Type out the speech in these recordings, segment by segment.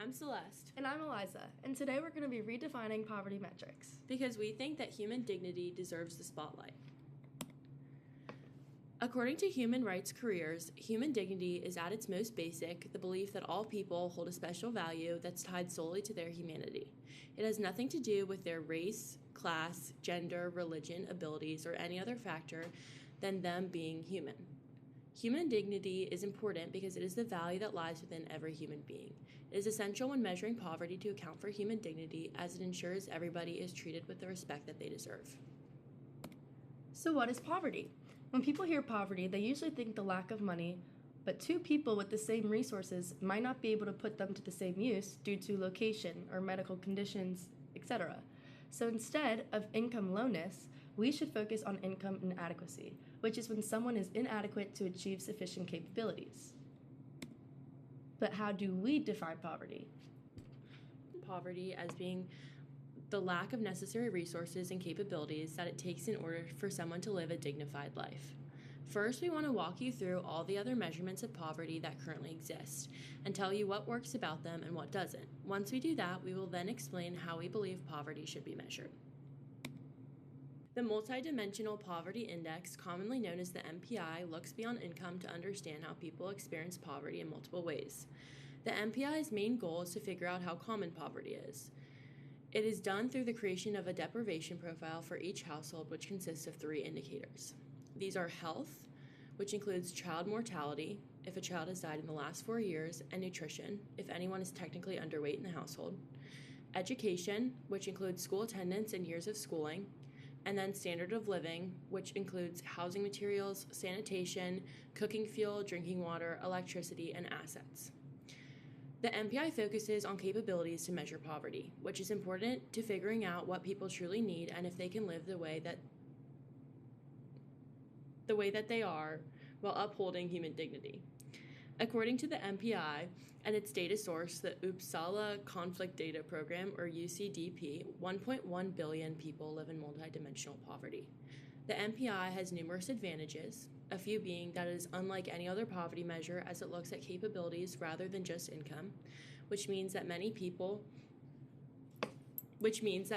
I'm Celeste. And I'm Eliza, and today we're going to be redefining poverty metrics. Because we think that human dignity deserves the spotlight. According to Human Rights Careers, human dignity is at its most basic, the belief that all people hold a special value that's tied solely to their humanity. It has nothing to do with their race, class, gender, religion, abilities, or any other factor than them being human. Human dignity is important because it is the value that lies within every human being. It is essential when measuring poverty to account for human dignity, as it ensures everybody is treated with the respect that they deserve. So what is poverty? When people hear poverty, they usually think the lack of money, but two people with the same resources might not be able to put them to the same use due to location or medical conditions, etc. So instead of income lowness, we should focus on income inadequacy, which is when someone is inadequate to achieve sufficient capabilities. But how do we define poverty? Poverty as being the lack of necessary resources and capabilities that it takes in order for someone to live a dignified life. First, we want to walk you through all the other measurements of poverty that currently exist and tell you what works about them and what doesn't. Once we do that, we will then explain how we believe poverty should be measured. The Multidimensional Poverty Index, commonly known as the MPI, looks beyond income to understand how people experience poverty in multiple ways. The MPI's main goal is to figure out how common poverty is. It is done through the creation of a deprivation profile for each household, which consists of 3 indicators. These are health, which includes child mortality, if a child has died in the last 4 years, and nutrition, if anyone is technically underweight in the household, education, which includes school attendance and years of schooling, and then standard of living, which includes housing materials, sanitation, cooking fuel, drinking water, electricity, and assets. The MPI focuses on capabilities to measure poverty, which is important to figuring out what people truly need and if they can live the way that they are while upholding human dignity. According to the MPI and its data source, the Uppsala Conflict Data Program, or UCDP, 1.1 billion people live in multidimensional poverty. The MPI has numerous advantages, a few being that it is unlike any other poverty measure as it looks at capabilities rather than just income, which means that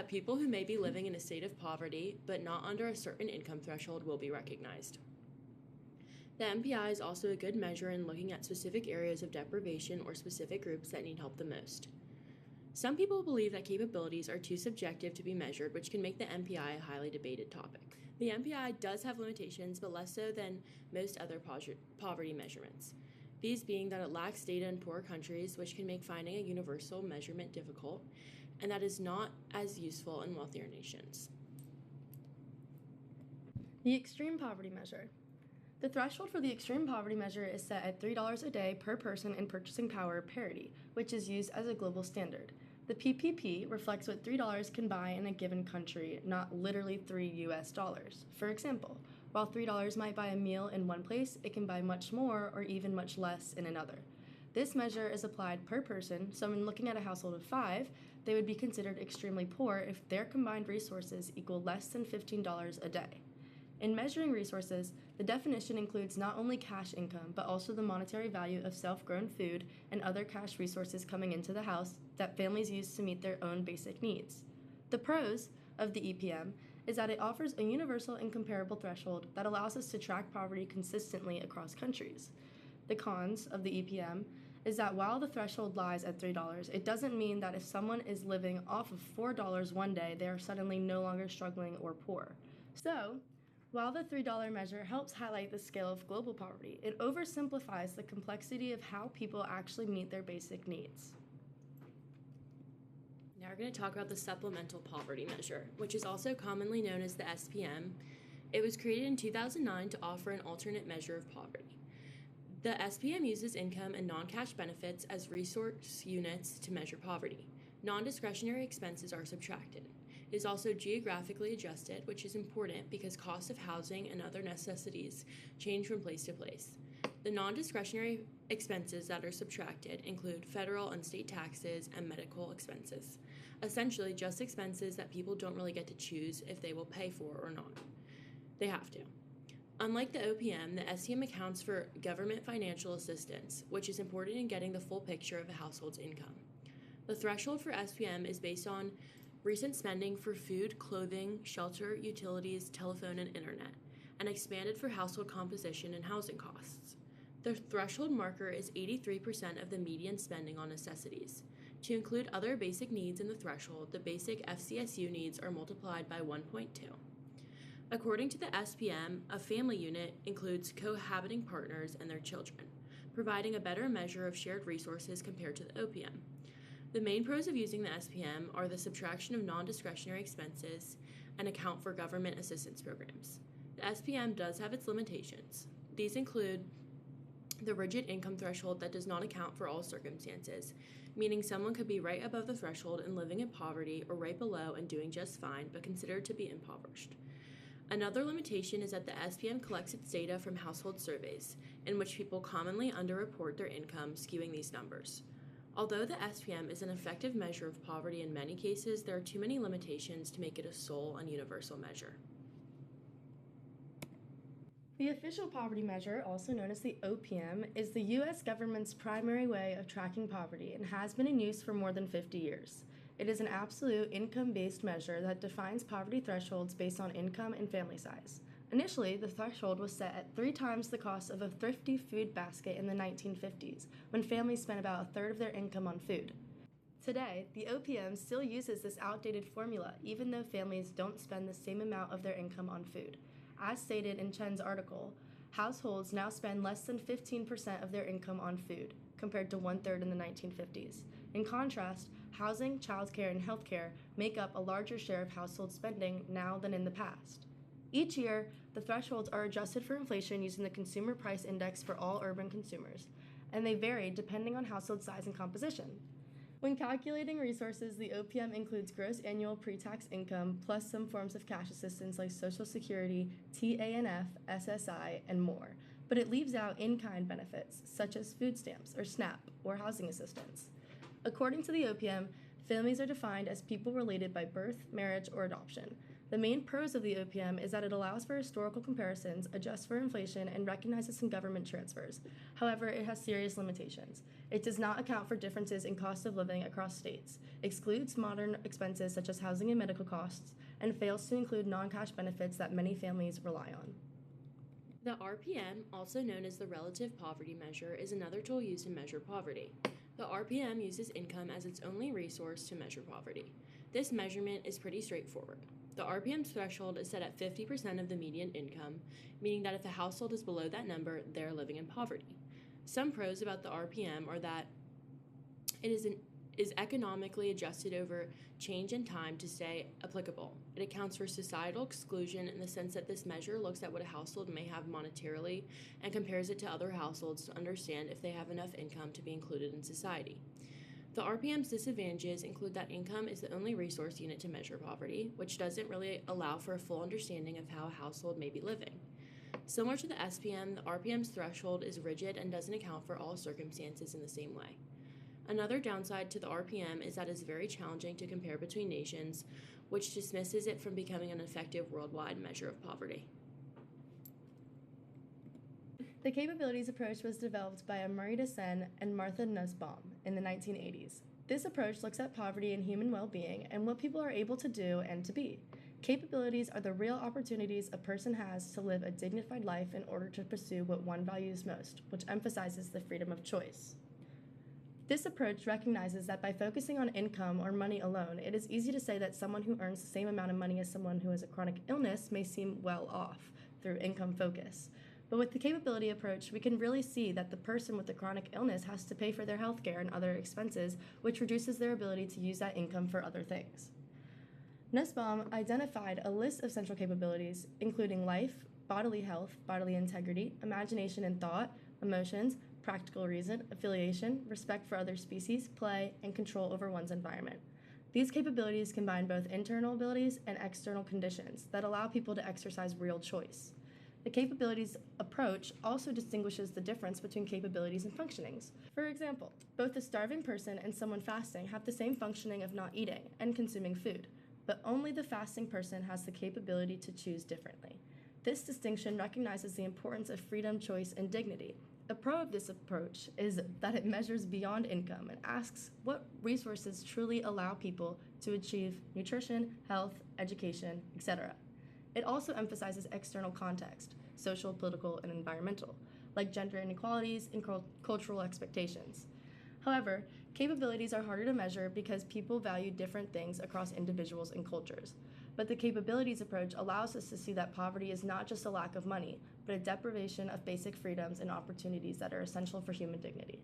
people who may be living in a state of poverty but not under a certain income threshold will be recognized. The MPI is also a good measure in looking at specific areas of deprivation or specific groups that need help the most. Some people believe that capabilities are too subjective to be measured, which can make the MPI a highly debated topic. The MPI does have limitations, but less so than most other poverty measurements. These being that it lacks data in poor countries, which can make finding a universal measurement difficult, and that is not as useful in wealthier nations. The extreme poverty measure. The threshold for the extreme poverty measure is set at $3 a day per person in purchasing power parity, which is used as a global standard. The PPP reflects what $3 can buy in a given country, not literally $3. For example, while $3 might buy a meal in one place, it can buy much more or even much less in another. This measure is applied per person, so when looking at a household of 5, they would be considered extremely poor if their combined resources equal less than $15 a day. In measuring resources, the definition includes not only cash income, but also the monetary value of self-grown food and other cash resources coming into the house that families use to meet their own basic needs. The pros of the EPM is that it offers a universal and comparable threshold that allows us to track poverty consistently across countries. The cons of the EPM is that while the threshold lies at $3, it doesn't mean that if someone is living off of $4 one day, they are suddenly no longer struggling or poor. So, while the $3 measure helps highlight the scale of global poverty, it oversimplifies the complexity of how people actually meet their basic needs. Now we're going to talk about the Supplemental Poverty Measure, which is also commonly known as the SPM. It was created in 2009 to offer an alternate measure of poverty. The SPM uses income and non-cash benefits as resource units to measure poverty. Non-discretionary expenses are subtracted. It is also geographically adjusted, which is important because costs of housing and other necessities change from place to place. The non-discretionary expenses that are subtracted include federal and state taxes and medical expenses. Essentially, just expenses that people don't really get to choose if they will pay for or not. They have to. Unlike the OPM, the SPM accounts for government financial assistance, which is important in getting the full picture of a household's income. The threshold for SPM is based on recent spending for food, clothing, shelter, utilities, telephone, and internet, and expanded for household composition and housing costs. The threshold marker is 83% of the median spending on necessities. To include other basic needs in the threshold, the basic FCSU needs are multiplied by 1.2. According to the SPM, a family unit includes cohabiting partners and their children, providing a better measure of shared resources compared to the OPM. The main pros of using the SPM are the subtraction of non-discretionary expenses and account for government assistance programs. The SPM does have its limitations. These include the rigid income threshold that does not account for all circumstances, meaning someone could be right above the threshold and living in poverty, or right below and doing just fine but considered to be impoverished. Another limitation is that the SPM collects its data from household surveys, in which people commonly underreport their income, skewing these numbers. Although the SPM is an effective measure of poverty in many cases, there are too many limitations to make it a sole and universal measure. The official poverty measure, also known as the OPM, is the U.S. government's primary way of tracking poverty and has been in use for more than 50 years. It is an absolute income-based measure that defines poverty thresholds based on income and family size. Initially, the threshold was set at 3 times the cost of a thrifty food basket in the 1950s, when families spent about a third of their income on food. Today, the OPM still uses this outdated formula, even though families don't spend the same amount of their income on food. As stated in Chen's article, households now spend less than 15% of their income on food, compared to 1/3 in the 1950s. In contrast, housing, childcare, and healthcare make up a larger share of household spending now than in the past. Each year, the thresholds are adjusted for inflation using the Consumer Price Index for all urban consumers, and they vary depending on household size and composition. When calculating resources, the OPM includes gross annual pre-tax income plus some forms of cash assistance like Social Security, TANF, SSI, and more, but it leaves out in-kind benefits such as food stamps or SNAP or housing assistance. According to the OPM, families are defined as people related by birth, marriage, or adoption. The main pros of the OPM is that it allows for historical comparisons, adjusts for inflation, and recognizes some government transfers. However, it has serious limitations. It does not account for differences in cost of living across states, excludes modern expenses such as housing and medical costs, and fails to include non-cash benefits that many families rely on. The RPM, also known as the Relative Poverty Measure, is another tool used to measure poverty. The RPM uses income as its only resource to measure poverty. This measurement is pretty straightforward. The RPM's threshold is set at 50% of the median income, meaning that if a household is below that number, they're living in poverty. Some pros about the RPM are that it is economically adjusted over change in time to stay applicable. It accounts for societal exclusion in the sense that this measure looks at what a household may have monetarily and compares it to other households to understand if they have enough income to be included in society. The RPM's disadvantages include that income is the only resource unit to measure poverty, which doesn't really allow for a full understanding of how a household may be living. Similar to the SPM, the RPM's threshold is rigid and doesn't account for all circumstances in the same way. Another downside to the RPM is that it's very challenging to compare between nations, which dismisses it from becoming an effective worldwide measure of poverty. The capabilities approach was developed by Amory de Seine and Martha Nussbaum in the 1980s. This approach looks at poverty and human well-being and what people are able to do and to be. Capabilities are the real opportunities a person has to live a dignified life in order to pursue what one values most, which emphasizes the freedom of choice. This approach recognizes that by focusing on income or money alone, it is easy to say that someone who earns the same amount of money as someone who has a chronic illness may seem well off through income focus. But with the capability approach, we can really see that the person with the chronic illness has to pay for their health care and other expenses, which reduces their ability to use that income for other things. Nussbaum identified a list of central capabilities, including life, bodily health, bodily integrity, imagination and thought, emotions, practical reason, affiliation, respect for other species, play, and control over one's environment. These capabilities combine both internal abilities and external conditions that allow people to exercise real choice. The capabilities approach also distinguishes the difference between capabilities and functionings. For example, both a starving person and someone fasting have the same functioning of not eating and consuming food, but only the fasting person has the capability to choose differently. This distinction recognizes the importance of freedom, choice, and dignity. The pro of this approach is that it measures beyond income and asks what resources truly allow people to achieve nutrition, health, education, etc. It also emphasizes external context, social, political, and environmental, like gender inequalities and cultural expectations. However, capabilities are harder to measure because people value different things across individuals and cultures. But the capabilities approach allows us to see that poverty is not just a lack of money, but a deprivation of basic freedoms and opportunities that are essential for human dignity.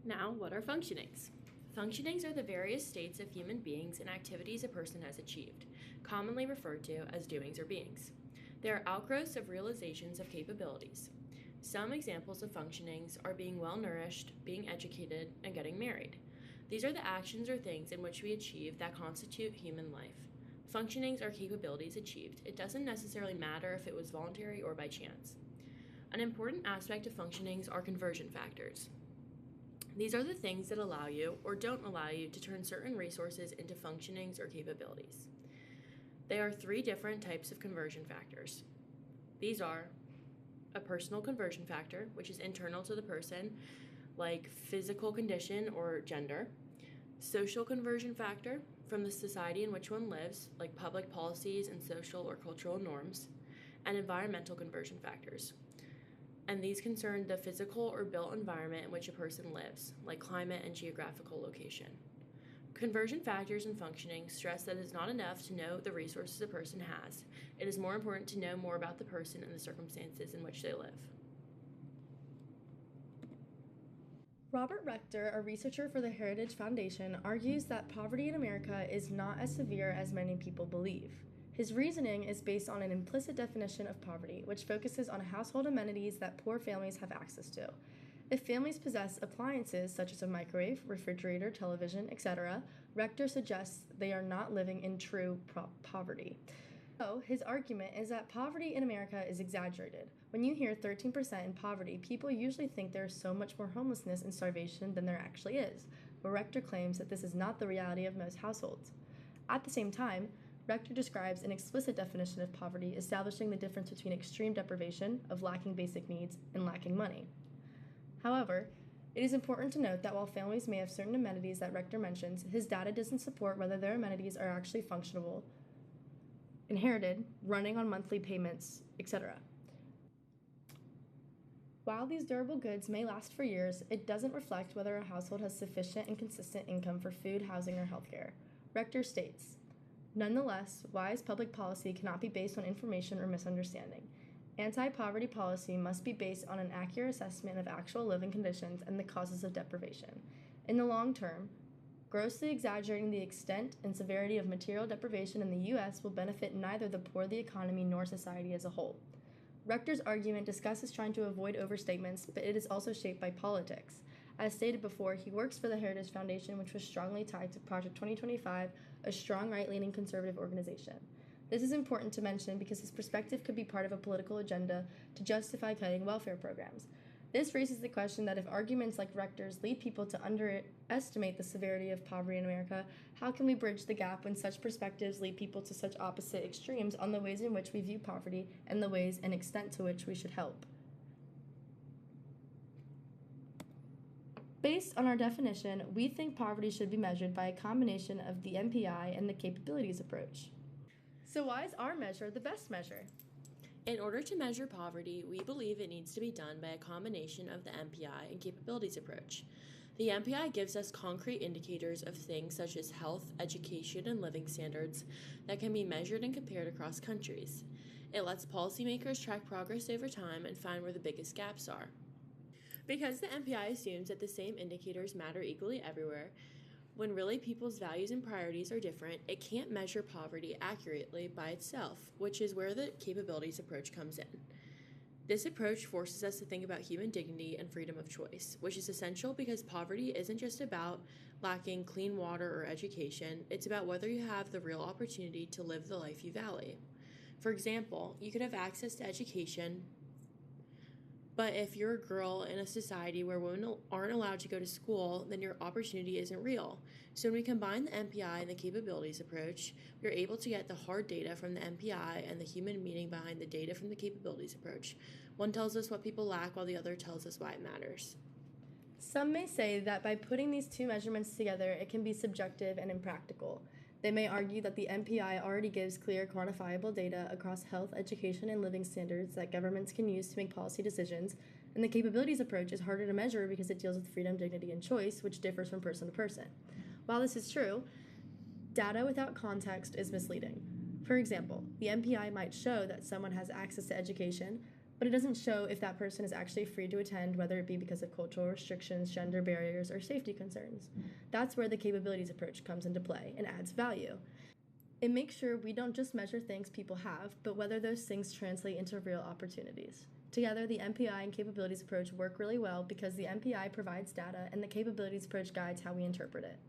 Now, what are functionings? Functionings are the various states of human beings and activities a person has achieved, commonly referred to as doings or beings. They are outgrowths of realizations of capabilities. Some examples of functionings are being well-nourished, being educated, and getting married. These are the actions or things in which we achieve that constitute human life. Functionings are capabilities achieved. It doesn't necessarily matter if it was voluntary or by chance. An important aspect of functionings are conversion factors. These are the things that allow you or don't allow you to turn certain resources into functionings or capabilities. There are 3 different types of conversion factors. These are a personal conversion factor, which is internal to the person, like physical condition or gender. Social conversion factor, from the society in which one lives, like public policies and social or cultural norms. And environmental conversion factors. And these concern the physical or built environment in which a person lives, like climate and geographical location. Conversion factors and functioning stress that it's not enough to know the resources a person has. It is more important to know more about the person and the circumstances in which they live. Robert Rector, a researcher for the Heritage Foundation, argues that poverty in America is not as severe as many people believe. His reasoning is based on an implicit definition of poverty, which focuses on household amenities that poor families have access to. If families possess appliances such as a microwave, refrigerator, television, etc., Rector suggests they are not living in true poverty. So, his argument is that poverty in America is exaggerated. When you hear 13% in poverty, people usually think there is so much more homelessness and starvation than there actually is, but Rector claims that this is not the reality of most households. At the same time, Rector describes an explicit definition of poverty, establishing the difference between extreme deprivation, of lacking basic needs, and lacking money. However, it is important to note that while families may have certain amenities that Rector mentions, his data doesn't support whether their amenities are actually functional, inherited, running on monthly payments, etc. While these durable goods may last for years, it doesn't reflect whether a household has sufficient and consistent income for food, housing, or healthcare. Rector states, nonetheless, wise public policy cannot be based on information or misunderstanding. Anti-poverty policy must be based on an accurate assessment of actual living conditions and the causes of deprivation. In the long term, grossly exaggerating the extent and severity of material deprivation in the U.S. will benefit neither the poor, the economy, nor society as a whole. Rector's argument discusses trying to avoid overstatements, but it is also shaped by politics. As stated before, he works for the Heritage Foundation, which was strongly tied to Project 2025, a strong right-leaning conservative organization. This is important to mention because his perspective could be part of a political agenda to justify cutting welfare programs. This raises the question that if arguments like Rector's lead people to underestimate the severity of poverty in America, how can we bridge the gap when such perspectives lead people to such opposite extremes on the ways in which we view poverty and the ways and extent to which we should help? Based on our definition, we think poverty should be measured by a combination of the MPI and the capabilities approach. So why is our measure the best measure? In order to measure poverty, we believe it needs to be done by a combination of the MPI and capabilities approach. The MPI gives us concrete indicators of things such as health, education, and living standards that can be measured and compared across countries. It lets policymakers track progress over time and find where the biggest gaps are. Because the MPI assumes that the same indicators matter equally everywhere, when really people's values and priorities are different, it can't measure poverty accurately by itself, which is where the capabilities approach comes in. This approach forces us to think about human dignity and freedom of choice, which is essential because poverty isn't just about lacking clean water or education, it's about whether you have the real opportunity to live the life you value. For example, you could have access to education, But if you're a girl in a society where women aren't allowed to go to school, then your opportunity isn't real. So when we combine the MPI and the capabilities approach, we're able to get the hard data from the MPI and the human meaning behind the data from the capabilities approach. One tells us what people lack while the other tells us why it matters. Some may say that by putting these two measurements together, it can be subjective and impractical. They may argue that the MPI already gives clear, quantifiable data across health, education, and living standards that governments can use to make policy decisions, and the capabilities approach is harder to measure because it deals with freedom, dignity, and choice, which differs from person to person. While this is true, data without context is misleading. For example, the MPI might show that someone has access to education, but it doesn't show if that person is actually free to attend, whether it be because of cultural restrictions, gender barriers, or safety concerns. That's where the capabilities approach comes into play and adds value. It makes sure we don't just measure things people have, but whether those things translate into real opportunities. Together, the MPI and capabilities approach work really well because the MPI provides data and the capabilities approach guides how we interpret it.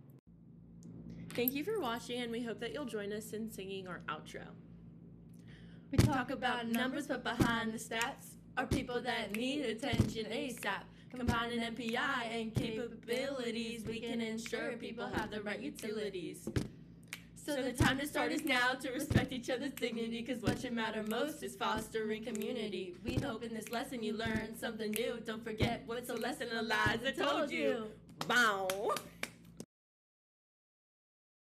Thank you for watching, and we hope that you'll join us in singing our outro. We talk about numbers, but behind the stats are people that need attention ASAP. Combining MPI and capabilities, we can ensure people have the right utilities. So the time to start is now to respect each other's dignity, because what should matter most is fostering community. We hope in this lesson you learn something new. Don't forget what's a lesson in the lies I told you. Bow.